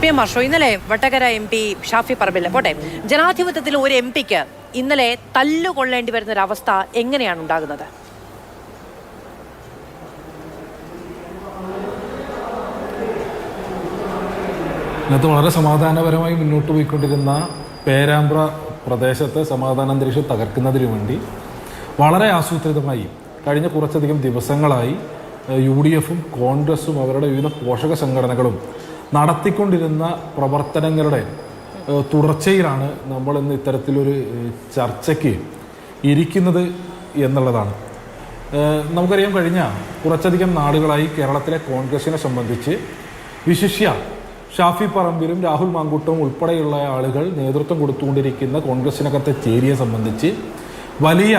PM മാഷോ, ഇന്നലെ Vadakara MP Shafi Parambil പോട്ടെ, ജനാധിപത്യത്തിൽ ഒരു MP-ക്ക് ഇന്നലെ തല്ലുകൊള്ളേണ്ടി വരുന്ന ഒരു അവസ്ഥ എങ്ങനെയാണ് ഉണ്ടാകുന്നത്? ഇന്നത്തെ വളരെ സമാധാനപരമായി മുന്നോട്ട് പോയിക്കൊണ്ടിരുന്ന പേരാമ്പ്ര പ്രദേശത്തെ സമാധാനാന്തരീക്ഷം തകർക്കുന്നതിന് വേണ്ടി വളരെ ആസൂത്രിതമായി കഴിഞ്ഞ കുറച്ചധികം ദിവസങ്ങളായി UDF-ഉം കോൺഗ്രസും അവരുടെ വിവിധ പോഷക സംഘടനകളും നടത്തിക്കൊണ്ടിരുന്ന പ്രവർത്തനങ്ങളുടെ തുടർച്ചയിലാണ് നമ്മൾ ഇന്ന് ഇത്തരത്തിലൊരു ചർച്ചയ്ക്ക് ഇരിക്കുന്നത് എന്നുള്ളതാണ്. നമുക്കറിയാം, കഴിഞ്ഞ കുറച്ചധികം നാളുകളായി കേരളത്തിലെ കോൺഗ്രസിനെ സംബന്ധിച്ച് വിശിഷ്യ ഷാഫി പറമ്പിലും രാഹുൽ മാങ്കൂട്ടവും ഉൾപ്പെടെയുള്ള ആളുകൾ നേതൃത്വം കൊടുത്തുകൊണ്ടിരിക്കുന്ന കോൺഗ്രസിനകത്തെ ചേരിയെ സംബന്ധിച്ച് വലിയ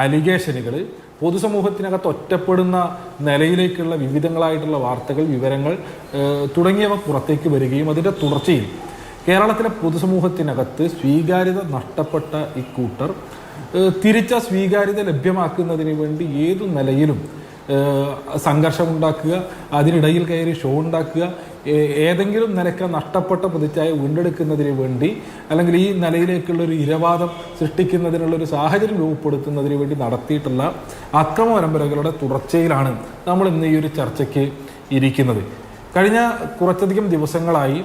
അലിഗേഷനുകൾ, പൊതുസമൂഹത്തിനകത്ത് ഒറ്റപ്പെടുന്ന നിലയിലേക്കുള്ള വിവിധങ്ങളായിട്ടുള്ള വാർത്തകൾ, വിവരങ്ങൾ തുടങ്ങിയവ പുറത്തേക്ക് വരികയും അതിൻ്റെ തുടർച്ചയിൽ കേരളത്തിലെ പൊതുസമൂഹത്തിനകത്ത് സ്വീകാര്യത നഷ്ടപ്പെട്ട ഇക്കൂട്ടർ തിരിച്ച സ്വീകാര്യത ലഭ്യമാക്കുന്നതിന് വേണ്ടി ഏതു നിലയിലും സംഘർഷമുണ്ടാക്കുക, അതിനിടയിൽ കയറി ഷോ ഉണ്ടാക്കുക, ഏതെങ്കിലും നിലയ്ക്ക് നഷ്ടപ്പെട്ട പ്രതിച്ഛായ വീണ്ടെടുക്കുന്നതിന് വേണ്ടി അല്ലെങ്കിൽ ഈ നിലയിലേക്കുള്ളൊരു ഇരവാദം സൃഷ്ടിക്കുന്നതിനുള്ളൊരു സാഹചര്യം രൂപപ്പെടുത്തുന്നതിന് വേണ്ടി നടത്തിയിട്ടുള്ള അക്രമ പരമ്പരകളുടെ തുടർച്ചയിലാണ് നമ്മൾ ഇന്ന് ഈ ഒരു ചർച്ചയ്ക്ക് ഇരിക്കുന്നത്. കഴിഞ്ഞ കുറച്ചധികം ദിവസങ്ങളായി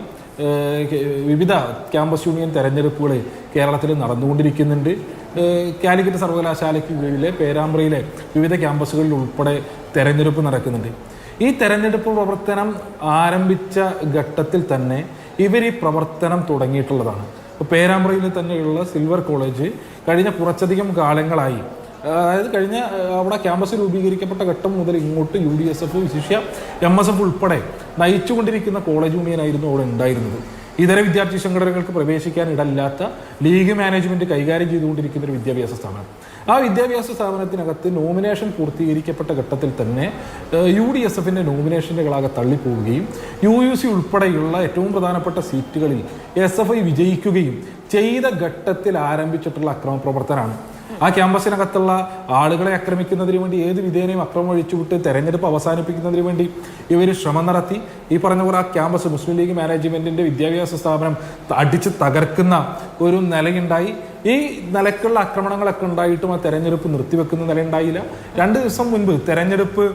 വിവിധ ക്യാമ്പസ് യൂണിയൻ തെരഞ്ഞെടുപ്പുകൾ കേരളത്തിൽ നടന്നുകൊണ്ടിരിക്കുന്നുണ്ട്. കാലിക്കറ്റ് സർവകലാശാലയ്ക്ക് കീഴിലെ പേരാമ്പ്രയിലെ വിവിധ ക്യാമ്പസുകളിൽ ഉൾപ്പെടെ തെരഞ്ഞെടുപ്പ് നടക്കുന്നുണ്ട്. ഈ തെരഞ്ഞെടുപ്പ് പ്രവർത്തനം ആരംഭിച്ച ഘട്ടത്തിൽ തന്നെ ഇവർ ഈ പ്രവർത്തനം തുടങ്ങിയിട്ടുള്ളതാണ്. ഇപ്പോൾ പേരാമ്പ്രയിൽ തന്നെയുള്ള സിൽവർ കോളേജ് കഴിഞ്ഞ കുറച്ചധികം കാലങ്ങളായി, അതായത് കഴിഞ്ഞ അവിടെ ക്യാമ്പസ് രൂപീകരിക്കപ്പെട്ട ഘട്ടം മുതൽ ഇങ്ങോട്ട് UDSF, വിശിഷ്യ MSF ഉൾപ്പെടെ നയിച്ചുകൊണ്ടിരിക്കുന്ന കോളേജ് യൂണിയനായിരുന്നു അവിടെ ഉണ്ടായിരുന്നത്. ഇതര വിദ്യാർത്ഥി സംഘടനകൾക്ക് പ്രവേശിക്കാൻ ഇടമില്ലാത്ത ലീഗ് മാനേജ്മെന്റ് കൈകാര്യം ചെയ്തുകൊണ്ടിരിക്കുന്ന ഒരു വിദ്യാഭ്യാസ സ്ഥാപനം. ആ വിദ്യാഭ്യാസ സ്ഥാപനത്തിനകത്ത് നോമിനേഷൻ പൂർത്തീകരിക്കപ്പെട്ട ഘട്ടത്തിൽ തന്നെ UDSF-ന്റെ നോമിനേഷനുകളാകെ തള്ളിപ്പോവുകയും UUC ഉൾപ്പെടെയുള്ള ഏറ്റവും പ്രധാനപ്പെട്ട സീറ്റുകളിൽ SFI വിജയിക്കുകയും ചെയ്ത ഘട്ടത്തിൽ ആരംഭിച്ചിട്ടുള്ള അക്രമ പ്രവർത്തനമാണ്. ആ ക്യാമ്പസിനകത്തുള്ള ആളുകളെ ആക്രമിക്കുന്നതിന് വേണ്ടി ഏത് വിധേനയും അക്രമം ഒഴിച്ചുവിട്ട് തെരഞ്ഞെടുപ്പ് അവസാനിപ്പിക്കുന്നതിന് വേണ്ടി ഇവർ ശ്രമം നടത്തി. ഈ പറഞ്ഞ പോലെ ആ ക്യാമ്പസ് മുസ്ലിം ലീഗ് മാനേജ്മെന്റിന്റെ വിദ്യാഭ്യാസ സ്ഥാപനം അടിച്ച് തകർക്കുന്ന ഒരു നിലയുണ്ടായി. ഈ നിലക്കുള്ള ആക്രമണങ്ങളൊക്കെ ഉണ്ടായിട്ടും ആ തെരഞ്ഞെടുപ്പ് നിർത്തിവെക്കുന്ന നിലയുണ്ടായില്ല. 2 ദിവസം മുൻപ് തെരഞ്ഞെടുപ്പ്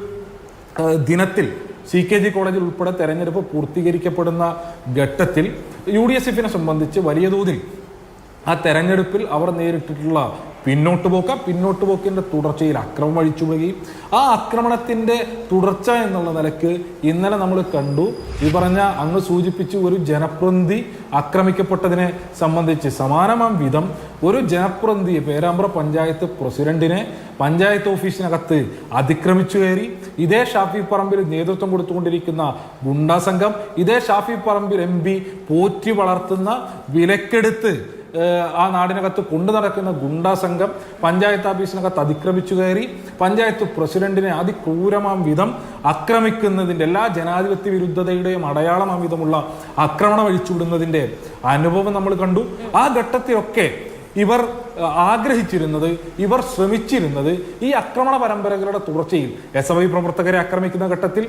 ദിനത്തിൽ CKG കോളേജിൽ ഉൾപ്പെടെ തെരഞ്ഞെടുപ്പ് പൂർത്തീകരിക്കപ്പെടുന്ന ഘട്ടത്തിൽ UDSF-നെ സംബന്ധിച്ച് വലിയ തോതിൽ ആ തെരഞ്ഞെടുപ്പിൽ അവർ നേരിട്ടിട്ടുള്ള പിന്നോട്ടുപോക്കിന്റെ തുടർച്ചയിൽ അക്രമം അഴിച്ചുവിടുകയും ആ ആക്രമണത്തിന്റെ തുടർച്ച എന്നുള്ള നിലക്ക് ഇന്നലെ നമ്മൾ കണ്ടു. ഈ പറഞ്ഞ അങ്ങ് സൂചിപ്പിച്ച് ഒരു ജനപ്രതിനിധി ആക്രമിക്കപ്പെട്ടതിനെ സംബന്ധിച്ച് സമാനമാം വിധം ഒരു ജനപ്രതിനിധിയെ, പേരാമ്പ്ര പഞ്ചായത്ത് പ്രസിഡന്റിനെ പഞ്ചായത്ത് ഓഫീസിനകത്ത് അതിക്രമിച്ചു കയറി ഇതേ ഷാഫി പറമ്പിൽ നേതൃത്വം കൊടുത്തുകൊണ്ടിരിക്കുന്ന ഗുണ്ടാ സംഘം, ഇതേ ഷാഫി പറമ്പിൽ MP പോറ്റി വളർത്തുന്ന വിലക്കെടുത്ത് ആ നാടിനകത്ത് കൊണ്ടു നടക്കുന്ന ഗുണ്ടാ സംഘം പഞ്ചായത്ത് ഓഫീസിനകത്ത് അതിക്രമിച്ചു കയറി പഞ്ചായത്ത് പ്രസിഡന്റിനെ അതിക്രൂരമാം വിധം ആക്രമിക്കുന്നതിൻ്റെ, എല്ലാ ജനാധിപത്യ വിരുദ്ധതയുടെയും അടയാളമാം വിധമുള്ള ആക്രമണം അഴിച്ചുവിടുന്നതിൻ്റെ അനുഭവം നമ്മൾ കണ്ടു. ആ ഘട്ടത്തിലൊക്കെ ഇവർ ആഗ്രഹിച്ചിരുന്നത്, ഇവർ ശ്രമിച്ചിരുന്നത് ഈ ആക്രമണ പരമ്പരകളുടെ തുടർച്ചയിൽ SFI പ്രവർത്തകരെ ആക്രമിക്കുന്ന ഘട്ടത്തിൽ,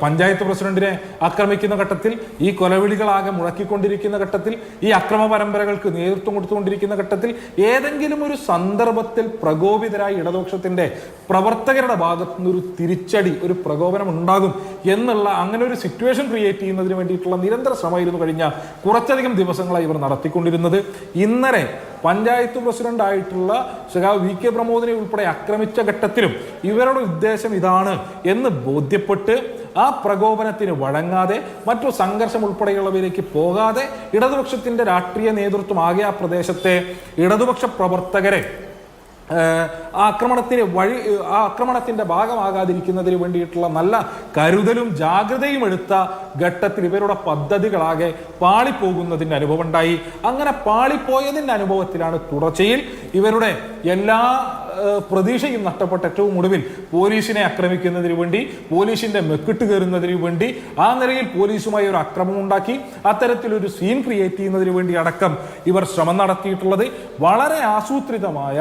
പഞ്ചായത്ത് പ്രസിഡന്റിനെ ആക്രമിക്കുന്ന ഘട്ടത്തിൽ, ഈ കൊലവിളികളാകെ മുഴക്കിക്കൊണ്ടിരിക്കുന്ന ഘട്ടത്തിൽ, ഈ അക്രമ പരമ്പരകൾക്ക് നേതൃത്വം കൊടുത്തുകൊണ്ടിരിക്കുന്ന ഘട്ടത്തിൽ ഏതെങ്കിലും ഒരു സന്ദർഭത്തിൽ പ്രകോപിതരായി ഇടതുപക്ഷത്തിന്റെ പ്രവർത്തകരുടെ ഭാഗത്തു നിന്നൊരു തിരിച്ചടി, ഒരു പ്രകോപനം ഉണ്ടാകും എന്നുള്ള അങ്ങനെ ഒരു സിറ്റുവേഷൻ ക്രിയേറ്റ് ചെയ്യുന്നതിന് വേണ്ടിയിട്ടുള്ള നിരന്തര ശ്രമമായിരുന്നു കഴിഞ്ഞ കുറച്ചധികം ദിവസങ്ങളായി ഇവർ നടത്തിക്കൊണ്ടിരുന്നത്. ഇന്നലെ പഞ്ചായത്ത് പ്രസിഡന്റ് ആയിട്ടുള്ള VK പ്രമോദിനെ ഉൾപ്പെടെ ആക്രമിച്ച ഘട്ടത്തിലും ഇവരുടെ ഉദ്ദേശം ഇതാണ് എന്ന് ബോധ്യപ്പെട്ട് ആ പ്രകോപനത്തിന് വഴങ്ങാതെ മറ്റു സംഘർഷം ഉൾപ്പെടെയുള്ളവയിലേക്ക് പോകാതെ ഇടതുപക്ഷത്തിന്റെ രാഷ്ട്രീയ നേതൃത്വം ആകെ ആ പ്രദേശത്തെ ഇടതുപക്ഷ പ്രവർത്തകരെ ആക്രമണത്തിന്റെ ഭാഗമാകാതിരിക്കുന്നതിന് വേണ്ടിയിട്ടുള്ള നല്ല കരുതലും ജാഗ്രതയും എടുത്ത ഘട്ടത്തിൽ ഇവരുടെ പദ്ധതികളാകെ പാളിപ്പോകുന്നതിൻ്റെ അനുഭവം ഉണ്ടായി. അങ്ങനെ പാളിപ്പോയതിൻ്റെ അനുഭവത്തിലാണ് തുടർച്ചയിൽ ഇവരുടെ എല്ലാ പ്രതീക്ഷയും നഷ്ടപ്പെട്ട ഏറ്റവും ഒടുവിൽ പോലീസിനെ ആക്രമിക്കുന്നതിന് വേണ്ടി, പോലീസിന്റെ മെക്കിട്ട് കയറുന്നതിന് വേണ്ടി, ആ നിലയിൽ പോലീസുമായി ഒരു അക്രമം ഉണ്ടാക്കി അത്തരത്തിലൊരു സീൻ ക്രിയേറ്റ് ചെയ്യുന്നതിന് വേണ്ടി അടക്കം ഇവർ ശ്രമം നടത്തിയിട്ടുള്ളത്. വളരെ ആസൂത്രിതമായ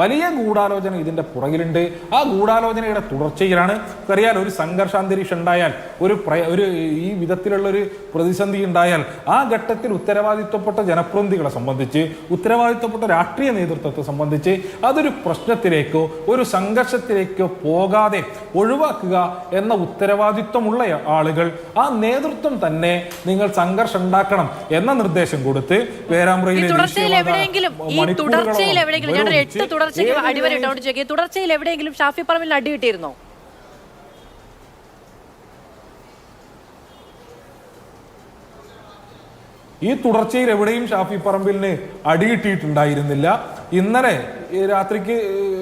വലിയ ഗൂഢാലോചന ഇതിന്റെ പുറകിലുണ്ട്. ആ ഗൂഢാലോചനയുടെ തുടർച്ചയിലാണ് അറിയാൻ ഒരു സംഘർഷാന്തരീക്ഷം ഉണ്ടായാൽ, ഈ വിധത്തിലുള്ളൊരു പ്രതിസന്ധി ഉണ്ടായാൽ ആ ഘട്ടത്തിൽ ഉത്തരവാദിത്വപ്പെട്ട ജനപ്രതിനിധികളെ സംബന്ധിച്ച്, ഉത്തരവാദിത്വപ്പെട്ട രാഷ്ട്രീയ നേതൃത്വത്തെ സംബന്ധിച്ച് അതൊരു പ്രശ്നത്തിലേക്കോ ഒരു സംഘർഷത്തിലേക്കോ പോകാതെ ഒഴിവാക്കുക എന്ന ഉത്തരവാദിത്വമുള്ള ആളുകൾ, ആ നേതൃത്വം തന്നെ നിങ്ങൾ സംഘർഷം ഉണ്ടാക്കണം എന്ന നിർദ്ദേശം കൊടുത്ത് പേരാമ്പ്രയിലെ തുടർച്ചയിൽ എവിടെയെങ്കിലും ഷാഫി പറമ്പിലിന് അടി കിട്ടിയിരുന്നോ? ഈ തുടർച്ചയിൽ എവിടെയും ഷാഫി പറമ്പിലിന് അടികിട്ടിയിട്ടുണ്ടായിരുന്നില്ല. ഇന്നലെ രാത്രിക്ക്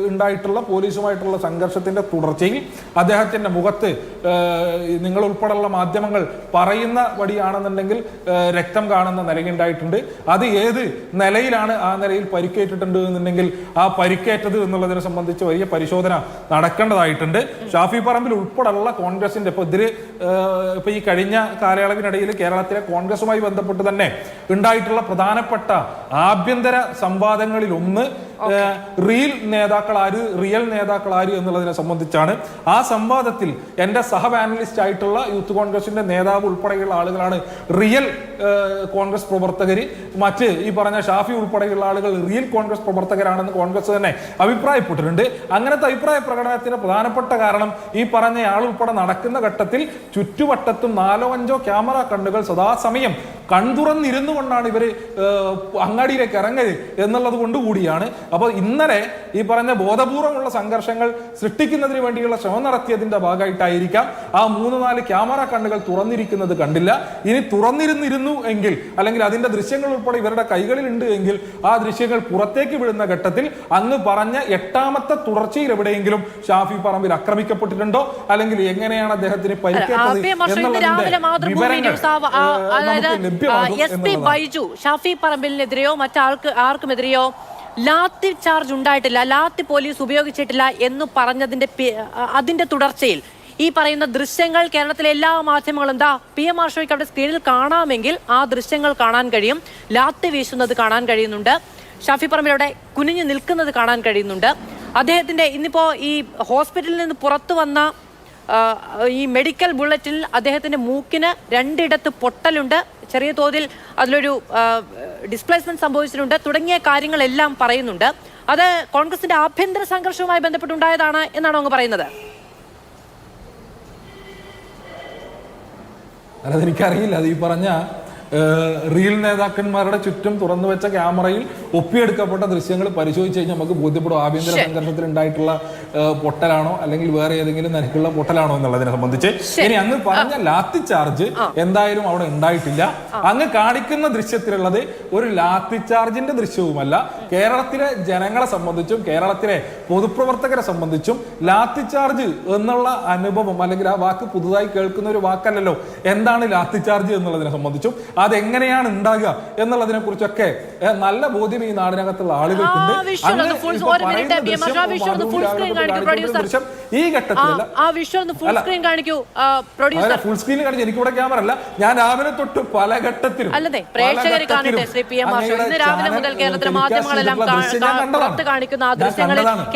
ഉണ്ടായിട്ടുള്ള പോലീസുമായിട്ടുള്ള സംഘർഷത്തിന്റെ തുടർച്ചയിൽ അദ്ദേഹത്തിന്റെ മുഖത്ത് നിങ്ങൾ ഉൾപ്പെടെയുള്ള മാധ്യമങ്ങൾ പറയുന്ന വടിയാണെന്നുണ്ടെങ്കിൽ രക്തം കാണുന്ന നിലയുണ്ടായിട്ടുണ്ട്. അത് ഏത് നിലയിലാണ് ആ നിലയിൽ പരിക്കേറ്റിട്ടുണ്ട് എന്നുണ്ടെങ്കിൽ ആ പരിക്കേറ്റത് എന്നുള്ളതിനെ സംബന്ധിച്ച് വലിയ പരിശോധന നടക്കേണ്ടതായിട്ടുണ്ട്. ഷാഫി പറമ്പിൽ ഉൾപ്പെടെയുള്ള കോൺഗ്രസിന്റെ ഇപ്പൊ ഈ കഴിഞ്ഞ കാലയളവിനിടയിൽ കേരളത്തിലെ കോൺഗ്രസുമായി ബന്ധപ്പെട്ട് തന്നെ ഉണ്ടായിട്ടുള്ള പ്രധാനപ്പെട്ട ആഭ്യന്തര സംവാദങ്ങളിൽ ഒന്ന് റിയൽ നേതാക്കൾ ആര് എന്നുള്ളതിനെ സംബന്ധിച്ചാണ്. ആ സംവാദത്തിൽ എന്റെ സഹ പാനലിസ്റ്റ് ആയിട്ടുള്ള യൂത്ത് കോൺഗ്രസിന്റെ നേതാവ് ഉൾപ്പെടെയുള്ള ആളുകളാണ് റിയൽ കോൺഗ്രസ് പ്രവർത്തകര്, മറ്റ് ഈ പറഞ്ഞ ഷാഫി ഉൾപ്പെടെയുള്ള ആളുകൾ റിയൽ കോൺഗ്രസ് പ്രവർത്തകരാണെന്ന് കോൺഗ്രസ് തന്നെ അഭിപ്രായപ്പെട്ടിട്ടുണ്ട്. അങ്ങനത്തെ അഭിപ്രായ പ്രകടനത്തിന് പ്രധാനപ്പെട്ട കാരണം ഈ പറഞ്ഞ ആളുൾപ്പെടെ നടക്കുന്ന ഘട്ടത്തിൽ ചുറ്റുവട്ടത്തും 4-5 ക്യാമറ കണ്ണുകൾ സദാസമയം കൺതുറന്നിരുന്നു കൊണ്ടാണ് ഇവര് അങ്ങാടിയിലേക്ക് ഇറങ്ങരുത് എന്നുള്ളത് കൊണ്ട് കൂടിയാണ്. അപ്പോൾ ഇന്നലെ ഈ പറഞ്ഞ ബോധപൂർവമുള്ള സംഘർഷങ്ങൾ സൃഷ്ടിക്കുന്നതിന് വേണ്ടിയുള്ള ശ്രമം നടത്തിയതിന്റെ ഭാഗമായിട്ടായിരിക്കാം ആ 3-4 ക്യാമറ കണ്ണുകൾ തുറന്നിരിക്കുന്നത് കണ്ടില്ല. ഇനി തുറന്നിരുന്നിരുന്നു എങ്കിൽ, അല്ലെങ്കിൽ അതിന്റെ ദൃശ്യങ്ങൾ ഉൾപ്പെടെ ഇവരുടെ കൈകളിൽ ഉണ്ട് എങ്കിൽ ആ ദൃശ്യങ്ങൾ പുറത്തേക്ക് വിടുന്ന ഘട്ടത്തിൽ അങ്ങ് പറഞ്ഞ 8ാമത്തെ തുടർച്ചയിൽ എവിടെയെങ്കിലും ഷാഫി പറമ്പിൽ ആക്രമിക്കപ്പെട്ടിട്ടുണ്ടോ, അല്ലെങ്കിൽ എങ്ങനെയാണ് അദ്ദേഹത്തിന് പരിക്കേറ്റത് ബൈജു ഷാഫി പറമ്പിലിനെതിരെയോ ആർക്കുമെതിരെയോ ലാത്തി ചാർജ് ഉണ്ടായിട്ടില്ല, ലാത്തി പോലീസ് ഉപയോഗിച്ചിട്ടില്ല എന്ന് പറഞ്ഞതിന്റെ അതിന്റെ തുടർച്ചയിൽ ഈ പറയുന്ന ദൃശ്യങ്ങൾ കേരളത്തിലെ എല്ലാ മാധ്യമങ്ങളും PM ഷോയ്ക്ക് അവിടെ സ്ക്രീനിൽ കാണാമെങ്കിൽ ആ ദൃശ്യങ്ങൾ കാണാൻ കഴിയും. ലാത്തി വീശുന്നത് കാണാൻ കഴിയുന്നുണ്ട്. ഷാഫി പറമ്പിലൂടെ കുനിഞ്ഞു നിൽക്കുന്നത് കാണാൻ കഴിയുന്നുണ്ട്. അദ്ദേഹത്തിന്റെ ഇന്നിപ്പോ ഈ ഹോസ്പിറ്റലിൽ നിന്ന് പുറത്തു വന്ന ഈ മെഡിക്കൽ ബുള്ളറ്റിനിൽ അദ്ദേഹത്തിന്റെ മൂക്കിന് 2 ഇടത്ത് പൊട്ടലുണ്ട്, ചെറിയ തോതിൽ അതിലൊരു ഡിസ്പ്ലേസ്മെന്റ് സംഭവിച്ചിട്ടുണ്ട് തുടങ്ങിയ കാര്യങ്ങളെല്ലാം പറയുന്നുണ്ട്. അത് കോൺഗ്രസിന്റെ ആഭ്യന്തര സംഘർഷവുമായി ബന്ധപ്പെട്ടുണ്ടായതാണ് എന്നാണോ അങ്ങ് പറയുന്നത്? അതെനിക്കറിയില്ല. അത് ഈ പറഞ്ഞ റിയൽ നേതാക്കന്മാരുടെ ചുറ്റും തുറന്നു വെച്ച ക്യാമറയിൽ ഒപ്പിയെടുക്കപ്പെട്ട ദൃശ്യങ്ങൾ പരിശോധിച്ച് കഴിഞ്ഞാൽ നമുക്ക് ബോധ്യപ്പെടും ആഭ്യന്തര സംഘർഷത്തിൽ ഉണ്ടായിട്ടുള്ള പൊട്ടലാണോ അല്ലെങ്കിൽ വേറെ ഏതെങ്കിലും നിരക്കുള്ള പൊട്ടലാണോ എന്നുള്ളതിനെ സംബന്ധിച്ച്. ഇനി അങ്ങ് പറഞ്ഞ ലാത്തി ചാർജ് എന്തായാലും അവിടെ ഉണ്ടായിട്ടില്ല. അങ്ങ് കാണിക്കുന്ന ദൃശ്യത്തിലുള്ളത് ഒരു ലാത്തി ചാർജിന്റെ ദൃശ്യവുമല്ല. കേരളത്തിലെ ജനങ്ങളെ സംബന്ധിച്ചും കേരളത്തിലെ പൊതുപ്രവർത്തകരെ സംബന്ധിച്ചും ലാത്തി ചാർജ് എന്നുള്ള അനുഭവം, അല്ലെങ്കിൽ ആ വാക്ക് പുതുതായി കേൾക്കുന്ന ഒരു വാക്കല്ലല്ലോ. എന്താണ് ലാത്തി ചാർജ് എന്നുള്ളതിനെ സംബന്ധിച്ചും അതെങ്ങനെയാണ് ഉണ്ടാകുക എന്നുള്ളതിനെ കുറിച്ചൊക്കെ നല്ല ബോധ്യം ഈ നാടിനകത്തുള്ള ആളുകൾക്കുണ്ട്. ഈ ഘട്ടത്തിലല്ല ഫുൾ സ്ക്രീൻ കാണിച്ചു. എനിക്കിവിടെ ക്യാമറ അല്ല, ഞാൻ രാവിലെ തൊട്ട് പല ഘട്ടത്തിലും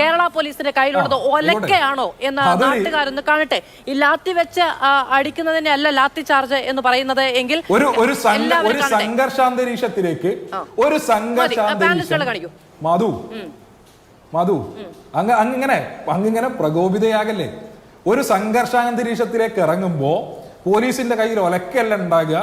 കേരള പോലീസിന്റെ കയ്യിലുള്ളത് ഒലക്കയാണോ എന്ന് നാട്ടുകാരൊന്ന് കാണട്ടെ. ഈ ലാത്തി വെച്ച് അടിക്കുന്നതിനെ അല്ല ലാത്തി ചാർജ് എന്ന് പറയുന്നത് എങ്കിൽ ഒരു സംഘർഷാന്തരീക്ഷത്തിലേക്ക് മധു അങ്ങിങ്ങനെ പ്രകോപിതയാകല്ലേ. ഒരു സംഘർഷാന്തരീക്ഷത്തിലേക്ക് ഇറങ്ങുമ്പോ പോലീസിന്റെ കയ്യിൽ ഒലക്കല്ല ഉണ്ടാകുക,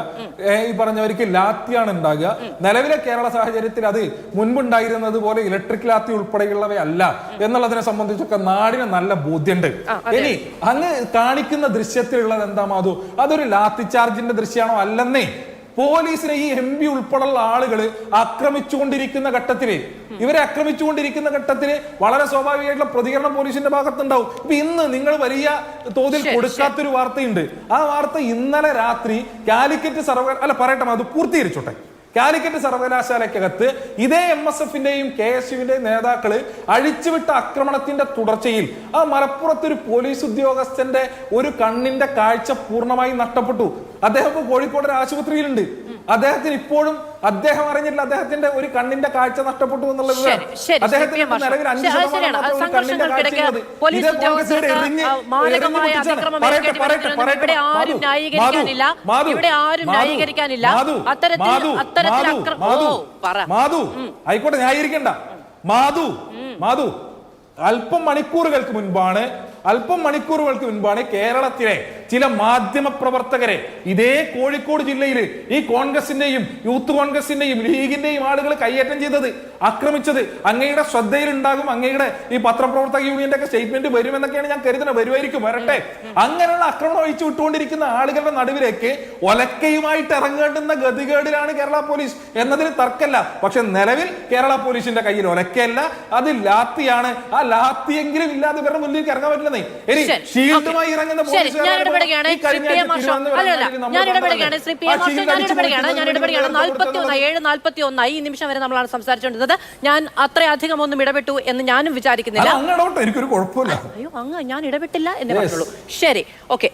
ഈ പറഞ്ഞവർക്ക് ലാത്തിയാണ് ഉണ്ടാകുക. നിലവിലെ കേരള സാഹചര്യത്തിൽ അത് മുൻപുണ്ടായിരുന്നത് പോലെ ഇലക്ട്രിക് ലാത്തി ഉൾപ്പെടെയുള്ളവയല്ല എന്നുള്ളതിനെ സംബന്ധിച്ചൊക്കെ നാടിന് നല്ല ബോധ്യമുണ്ട്. ഇനി അങ്ങ് കാണിക്കുന്ന ദൃശ്യത്തിലുള്ളത് എന്താ മാധു? അതൊരു ലാത്തി ചാർജിന്റെ ദൃശ്യമാണോ? അല്ലെന്നേ. പോലീസിനെ ഈ MP ഉൾപ്പെടെയുള്ള ആളുകൾ ആക്രമിച്ചുകൊണ്ടിരിക്കുന്ന ഘട്ടത്തില് വളരെ സ്വാഭാവികമായിട്ടുള്ള പ്രതികരണം പോലീസിന്റെ ഭാഗത്തുണ്ടാവും. ഇപ്പൊ ഇന്ന് നിങ്ങൾ വലിയ തോതിൽ കൊടുക്കാത്തൊരു വാർത്തയുണ്ട്. ആ വാർത്ത ഇന്നലെ രാത്രി കാലിക്കറ്റ് പറയട്ടെ അത് പൂർത്തീകരിച്ചോട്ടെ. കാലിക്കറ്റ് സർവകലാശാലയ്ക്കകത്ത് ഇതേ MSFന്റെയും KSUവിന്റെയും നേതാക്കള് അഴിച്ചുവിട്ട ആക്രമണത്തിന്റെ തുടർച്ചയിൽ ആ മലപ്പുറത്തൊരു പോലീസ് ഉദ്യോഗസ്ഥന്റെ ഒരു കണ്ണിന്റെ കാഴ്ച പൂർണ്ണമായി നഷ്ടപ്പെട്ടു. അദ്ദേഹം കോഴിക്കോട് ആശുപത്രിയിലുണ്ട്. അദ്ദേഹത്തിന് ഇപ്പോഴും അദ്ദേഹം അറിഞ്ഞില്ല, അദ്ദേഹത്തിന്റെ ഒരു കണ്ണിന്റെ കാഴ്ച നഷ്ടപ്പെട്ടു എന്നുള്ളത്. ശരി, ശരി, അദ്ദേഹത്തിന് ശ്രീ നിലവിൽ 5% മാത്രമേ ഒരു കണ്ണിന്റെ കാഴ്ചയുള്ളത്. പോലീസ് ഇതേ കോൺഗ്രസ്സുകാരെ ഉദ്യോഗസ്ഥർക്ക് മാരകമായ അതിക്രമം ഇവിടെ ആരും ന്യായീകരിക്കാനില്ല. ഇവിടെ ആരും ന്യായീകരിക്കാനില്ല. മാധു ആയിക്കോട്ടെ, ന്യായീകരിക്കണ്ട. മാധു അല്പം മണിക്കൂറുകൾക്ക് മുൻപാണ് കേരളത്തിലെ ചില മാധ്യമ പ്രവർത്തകരെ ഇതേ കോഴിക്കോട് ജില്ലയിൽ ഈ കോൺഗ്രസിന്റെയും യൂത്ത് കോൺഗ്രസിന്റെയും ലീഗിന്റെയും ആളുകൾ കയ്യേറ്റം ചെയ്തത്, ആക്രമിച്ചത്. അങ്ങയുടെ ശ്രദ്ധയിലുണ്ടാകും, അങ്ങയുടെ ഈ പത്രപ്രവർത്തക യൂണിയന്റെ ഒക്കെ സ്റ്റേറ്റ്മെന്റ് വരുമെന്നൊക്കെയാണ് ഞാൻ കരുതുന്നത്. വരുമായിരിക്കും, വരട്ടെ. അങ്ങനെയുള്ള ആക്രമണം ഒഴിച്ചു വിട്ടുകൊണ്ടിരിക്കുന്ന ആളുകളുടെ നടുവിലേക്ക് ഒലക്കയുമായിട്ട് ഇറങ്ങേണ്ടുന്ന ഗതികേടിലാണ് കേരള പോലീസ് എന്നതിന് തർക്കമല്ല. പക്ഷെ നിലവിൽ കേരള പോലീസിന്റെ കയ്യിൽ ഒലക്കയല്ല, അത് ലാത്തിയാണ്. ആ ലാത്തിയെങ്കിലും ഇല്ലാതെ ഇവരുടെ മുന്നിലേക്ക് ഇറങ്ങാൻ പറ്റില്ലെന്നേ. ഇനി ഷീൽഡുമായി ഇറങ്ങുന്ന പോലീസുകാർ ഞാൻ ഇടപെടുകയാണ്. 7:41 ഈ നിമിഷം വരെ നമ്മളാണ് സംസാരിച്ചുകൊണ്ടിരുന്നത്. ഞാൻ അത്രയധികം ഒന്നും ഇടപെട്ടു എന്ന് ഞാനും വിചാരിക്കുന്നില്ല. എനിക്കൊരു കുഴപ്പമില്ല. അയ്യോ, അങ്ങ് ഞാൻ ഇടപെട്ടില്ല എന്നേ പറഞ്ഞുള്ളൂ. ശരി, ഓക്കെ.